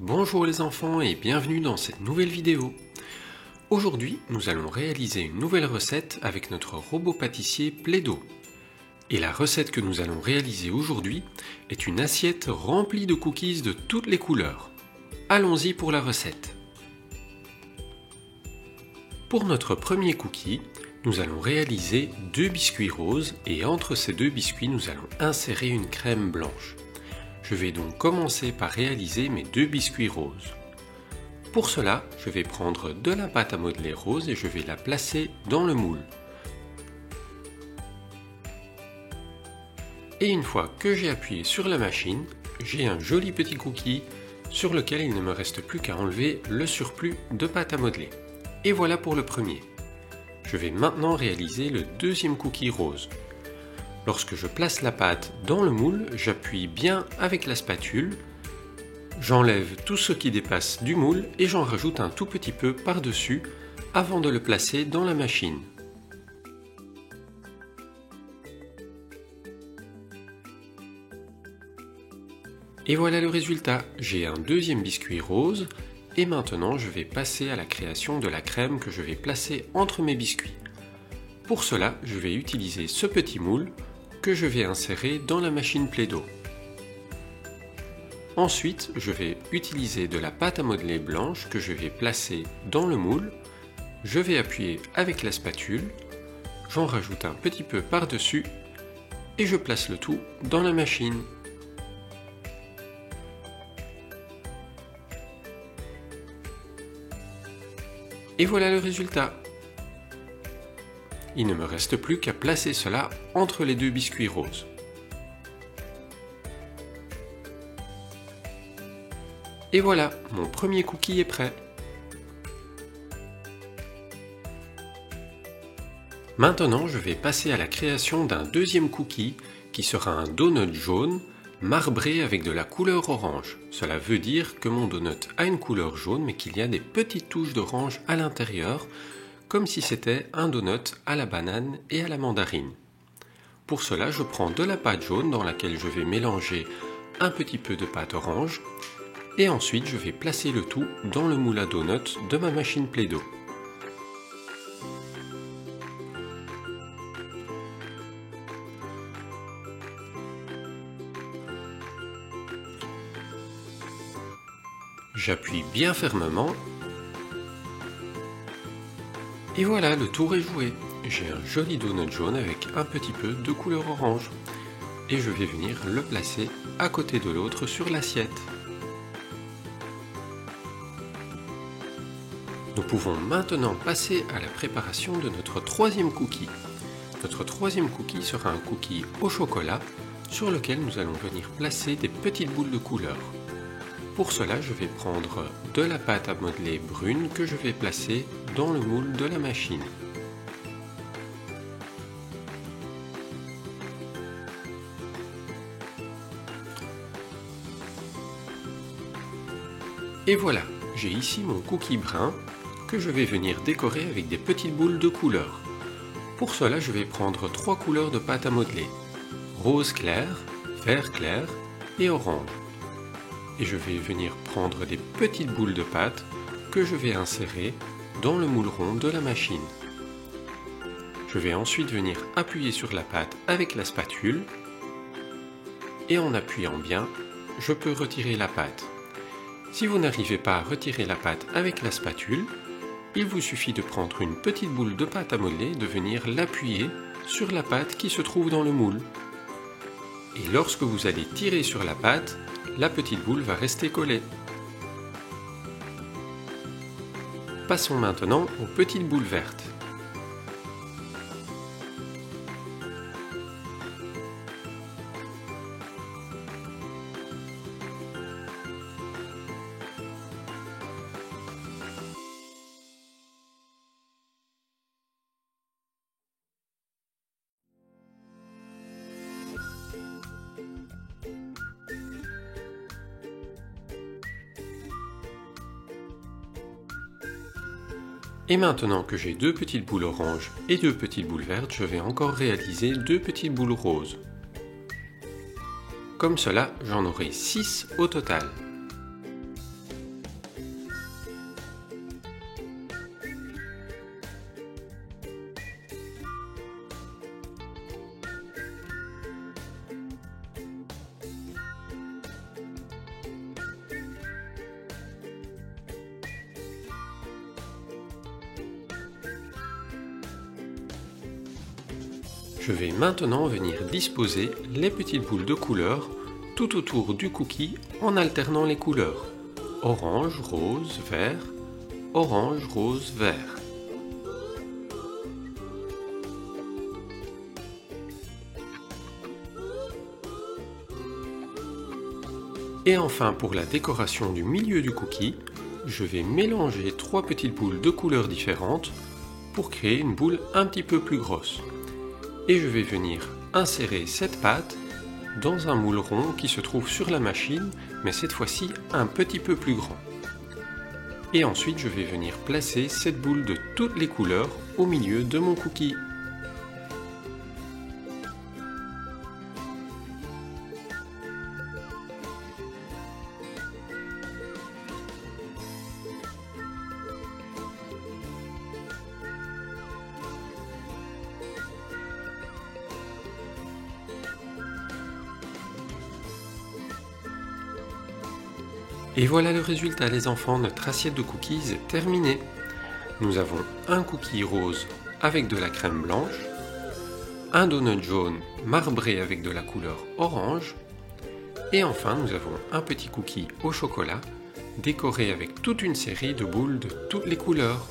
Bonjour les enfants et bienvenue dans cette nouvelle vidéo. Aujourd'hui, nous allons réaliser une nouvelle recette avec notre robot pâtissier Play-Doh. Et la recette que nous allons réaliser aujourd'hui est une assiette remplie de cookies de toutes les couleurs. Allons-y pour la recette. Pour notre premier cookie, nous allons réaliser 2 biscuits roses et entre ces 2 biscuits, nous allons insérer une crème blanche. Je vais donc commencer par réaliser mes 2 biscuits roses. Pour cela, je vais prendre de la pâte à modeler rose et je vais la placer dans le moule. Et une fois que j'ai appuyé sur la machine, j'ai un joli petit cookie sur lequel il ne me reste plus qu'à enlever le surplus de pâte à modeler. Et voilà pour le premier. Je vais maintenant réaliser le deuxième cookie rose. Lorsque je place la pâte dans le moule, j'appuie bien avec la spatule, j'enlève tout ce qui dépasse du moule et j'en rajoute un tout petit peu par-dessus avant de le placer dans la machine. Et voilà le résultat, j'ai un deuxième biscuit rose et maintenant je vais passer à la création de la crème que je vais placer entre mes biscuits. Pour cela, je vais utiliser ce petit moule que je vais insérer dans la machine Play-Doh. Ensuite, je vais utiliser de la pâte à modeler blanche que je vais placer dans le moule. Je vais appuyer avec la spatule, j'en rajoute un petit peu par-dessus et je place le tout dans la machine. Et voilà le résultat. Il ne me reste plus qu'à placer cela entre les 2 biscuits roses. Et voilà, mon premier cookie est prêt. Maintenant, je vais passer à la création d'un deuxième cookie qui sera un donut jaune marbré avec de la couleur orange. Cela veut dire que mon donut a une couleur jaune mais qu'il y a des petites touches d'orange à l'intérieur, comme si c'était un donut à la banane et à la mandarine. Pour cela, je prends de la pâte jaune dans laquelle je vais mélanger un petit peu de pâte orange et ensuite je vais placer le tout dans le moule à donut de ma machine Play-Doh. J'appuie bien fermement. Et voilà, le tour est joué. J'ai un joli donut jaune avec un petit peu de couleur orange. Et je vais venir le placer à côté de l'autre sur l'assiette. Nous pouvons maintenant passer à la préparation de notre troisième cookie. Notre troisième cookie sera un cookie au chocolat sur lequel nous allons venir placer des petites boules de couleur. Pour cela, je vais prendre de la pâte à modeler brune que je vais placer dans le moule de la machine. Et voilà, j'ai ici mon cookie brun que je vais venir décorer avec des petites boules de couleur. Pour cela, je vais prendre 3 couleurs de pâte à modeler, rose clair, vert clair et orange. Et je vais venir prendre des petites boules de pâte que je vais insérer dans le moule rond de la machine. Je vais ensuite venir appuyer sur la pâte avec la spatule et en appuyant bien, je peux retirer la pâte. Si vous n'arrivez pas à retirer la pâte avec la spatule, il vous suffit de prendre une petite boule de pâte à modeler et de venir l'appuyer sur la pâte qui se trouve dans le moule. Et lorsque vous allez tirer sur la pâte, la petite boule va rester collée. Passons maintenant aux petites boules vertes. Et maintenant que j'ai 2 petites boules oranges et 2 petites boules vertes, je vais encore réaliser 2 petites boules roses. Comme cela, j'en aurai 6 au total. Je vais maintenant venir disposer les petites boules de couleur tout autour du cookie en alternant les couleurs. Orange, rose, vert, orange, rose, vert. Et enfin, pour la décoration du milieu du cookie, je vais mélanger 3 petites boules de couleurs différentes pour créer une boule un petit peu plus grosse. Et je vais venir insérer cette pâte dans un moule rond qui se trouve sur la machine, mais cette fois-ci un petit peu plus grand. Et ensuite, je vais venir placer cette boule de toutes les couleurs au milieu de mon cookie. Et voilà le résultat les enfants, notre assiette de cookies est terminée. Nous avons un cookie rose avec de la crème blanche, un donut jaune marbré avec de la couleur orange, et enfin nous avons un petit cookie au chocolat décoré avec toute une série de boules de toutes les couleurs.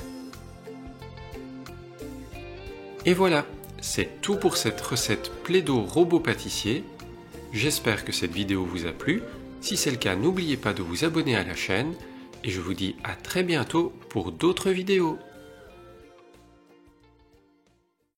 Et voilà, c'est tout pour cette recette Play-Doh robot pâtissier. J'espère que cette vidéo vous a plu. Si c'est le cas, n'oubliez pas de vous abonner à la chaîne et je vous dis à très bientôt pour d'autres vidéos.